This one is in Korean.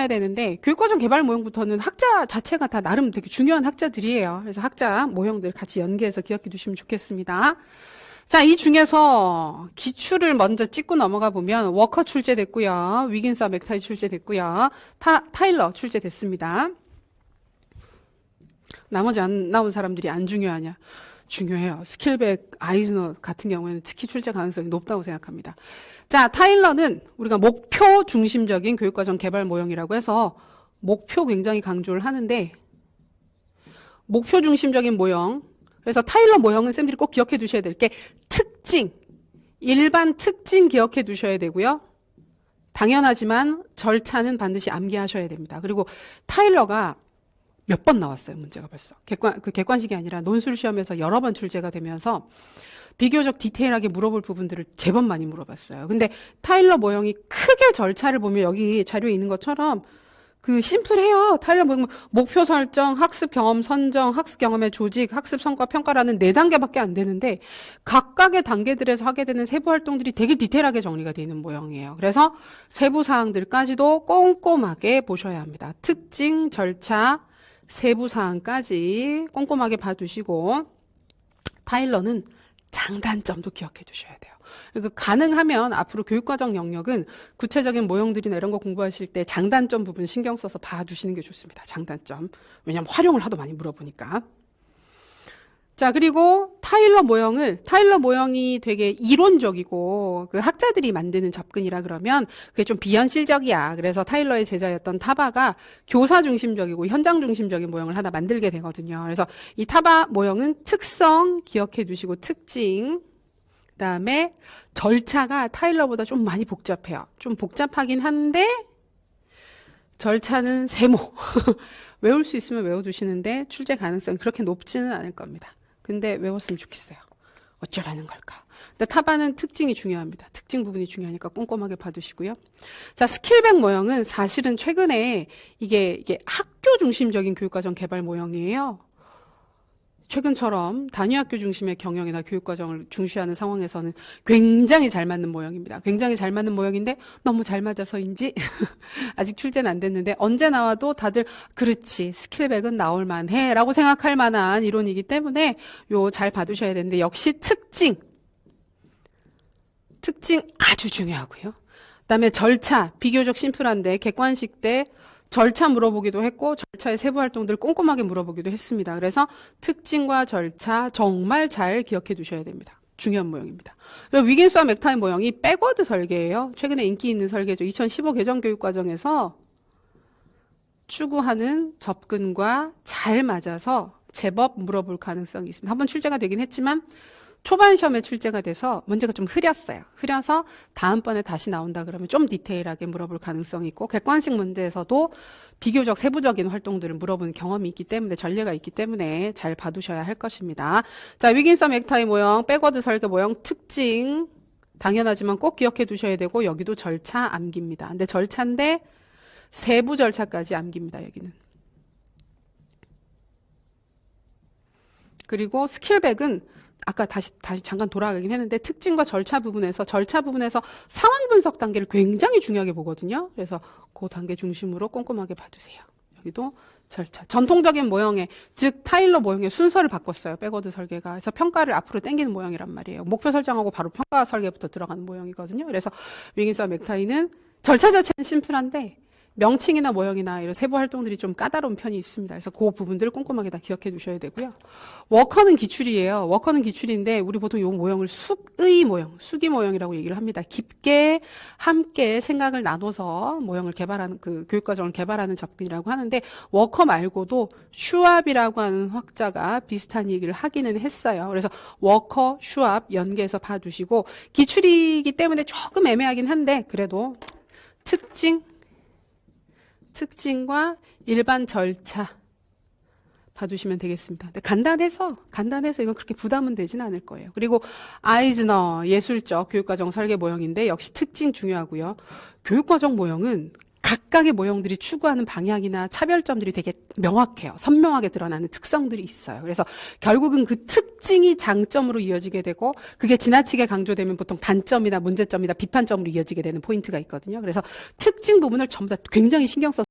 두셔야 되는데 교육과정 개발 모형부터는 학자 자체가 다 나름 되게 중요한 학자들이에요. 그래서 학자 모형들 같이 연계해서 기억해 두시면 좋겠습니다. 자, 이 중에서 기출을 먼저 찍고 넘어가 보면 워커 출제됐고요. 위긴스와 맥타이 출제됐고요. 타일러 출제됐습니다. 나머지 안 나온 사람들이 안 중요하냐? 중요해요. 스킬백, 아이즈너 같은 경우에는 특히 출제 가능성이 높다고 생각합니다. 자, 타일러는 우리가 목표 중심적인 교육과정 개발 모형이라고 해서 목표 굉장히 강조를 하는데 목표 중심적인 모형. 그래서 타일러 모형은 쌤들이 꼭 기억해 두셔야 될 게 특징, 일반 특징 기억해 두셔야 되고요. 당연하지만 절차는 반드시 암기하셔야 됩니다. 그리고 타일러가 몇 번 나왔어요, 문제가 벌써. 객관식이 아니라 논술 시험에서 여러 번 출제가 되면서 비교적 디테일하게 물어볼 부분들을 제법 많이 물어봤어요. 근데 타일러 모형이 크게 절차를 보면 여기 자료에 있는 것처럼 심플해요. 타일러 모형 목표 설정, 학습 경험 선정, 학습 경험의 조직, 학습 성과 평가라는 4단계밖에 안 되는데 각각의 단계들에서 하게 되는 세부 활동들이 되게 디테일하게 정리가 되어 있는 모형이에요. 그래서 세부 사항들까지도 꼼꼼하게 보셔야 합니다. 특징, 절차, 세부 사항까지 꼼꼼하게 봐두시고 타일러는 장단점도 기억해 두셔야 돼요. 그리고 가능하면 앞으로 교육과정 영역은 구체적인 모형들이나 이런 거 공부하실 때 장단점 부분 신경 써서 봐두시는 게 좋습니다. 장단점. 왜냐하면 활용을 하도 많이 물어보니까. 자, 그리고 타일러 모형이 되게 이론적이고 학자들이 만드는 접근이라 그러면 그게 좀 비현실적이야. 그래서 타일러의 제자였던 타바가 교사 중심적이고 현장 중심적인 모형을 하나 만들게 되거든요. 그래서 이 타바 모형은 특성 기억해 두시고 특징, 그다음에 절차가 타일러보다 좀 많이 복잡해요. 좀 복잡하긴 한데 절차는 세모. 외울 수 있으면 외워두시는데 출제 가능성이 그렇게 높지는 않을 겁니다. 근데 외웠으면 좋겠어요. 어쩌라는 걸까? 근데 타바는 특징이 중요합니다. 특징 부분이 중요하니까 꼼꼼하게 봐두시고요. 자, 스킬백 모형은 사실은 최근에 이게 학교 중심적인 교육과정 개발 모형이에요. 최근처럼 단위학교 중심의 경영이나 교육과정을 중시하는 상황에서는 굉장히 잘 맞는 모형입니다. 굉장히 잘 맞는 모형인데 너무 잘 맞아서인지 아직 출제는 안 됐는데 언제 나와도 다들 그렇지 스킬백은 나올 만해 라고 생각할 만한 이론이기 때문에 요 잘 봐두셔야 되는데 역시 특징 아주 중요하고요. 그다음에 절차 비교적 심플한데 객관식 때 절차 물어보기도 했고 절차의 세부 활동들 꼼꼼하게 물어보기도 했습니다. 그래서 특징과 절차 정말 잘 기억해 두셔야 됩니다. 중요한 모형입니다. 위긴스와 맥타이 모형이 백워드 설계예요. 최근에 인기 있는 설계죠. 2015 개정교육과정에서 추구하는 접근과 잘 맞아서 제법 물어볼 가능성이 있습니다. 한번 출제가 되긴 했지만 초반 시험에 출제가 돼서 문제가 좀 흐렸어요. 흐려서 다음번에 다시 나온다 그러면 좀 디테일하게 물어볼 가능성이 있고 객관식 문제에서도 비교적 세부적인 활동들을 물어보는 경험이 있기 때문에 전례가 있기 때문에 잘 봐두셔야 할 것입니다. 자, 위긴스 맥타이 모형, 백워드 설계 모형 특징 당연하지만 꼭 기억해 두셔야 되고 여기도 절차 암기입니다. 근데 절차인데 세부 절차까지 암기입니다. 여기는. 그리고 스킬백은 아까 다시 잠깐 돌아가긴 했는데 특징과 절차 부분에서 상황 분석 단계를 굉장히 중요하게 보거든요. 그래서 그 단계 중심으로 꼼꼼하게 봐주세요. 여기도 절차. 전통적인 모형의 즉 타일러 모형의 순서를 바꿨어요. 백워드 설계가. 그래서 평가를 앞으로 당기는 모형이란 말이에요. 목표 설정하고 바로 평가 설계부터 들어가는 모형이거든요. 그래서 위긴스와 맥타이는 절차 자체는 심플한데 명칭이나 모형이나 이런 세부 활동들이 좀 까다로운 편이 있습니다. 그래서 그 부분들을 꼼꼼하게 다 기억해 두셔야 되고요. 워커는 기출이에요. 워커는 기출인데 우리 보통 이 모형을 숙의 모형, 수기 모형이라고 얘기를 합니다. 깊게 함께 생각을 나눠서 모형을 개발하는 교육과정을 개발하는 접근이라고 하는데 워커 말고도 슈왑이라고 하는 학자가 비슷한 얘기를 하기는 했어요. 그래서 워커, 슈왑 연계해서 봐두시고 기출이기 때문에 조금 애매하긴 한데 그래도 특징과 일반 절차 봐두시면 되겠습니다. 근데 간단해서 이건 그렇게 부담은 되지는 않을 거예요. 그리고 아이즈너 예술적 교육과정 설계 모형인데 역시 특징 중요하고요. 교육과정 모형은 각각의 모형들이 추구하는 방향이나 차별점들이 되게 명확해요. 선명하게 드러나는 특성들이 있어요. 그래서 결국은 그 특징이 장점으로 이어지게 되고 그게 지나치게 강조되면 보통 단점이나 문제점이나 비판점으로 이어지게 되는 포인트가 있거든요. 그래서 특징 부분을 전부 다 굉장히 신경 써서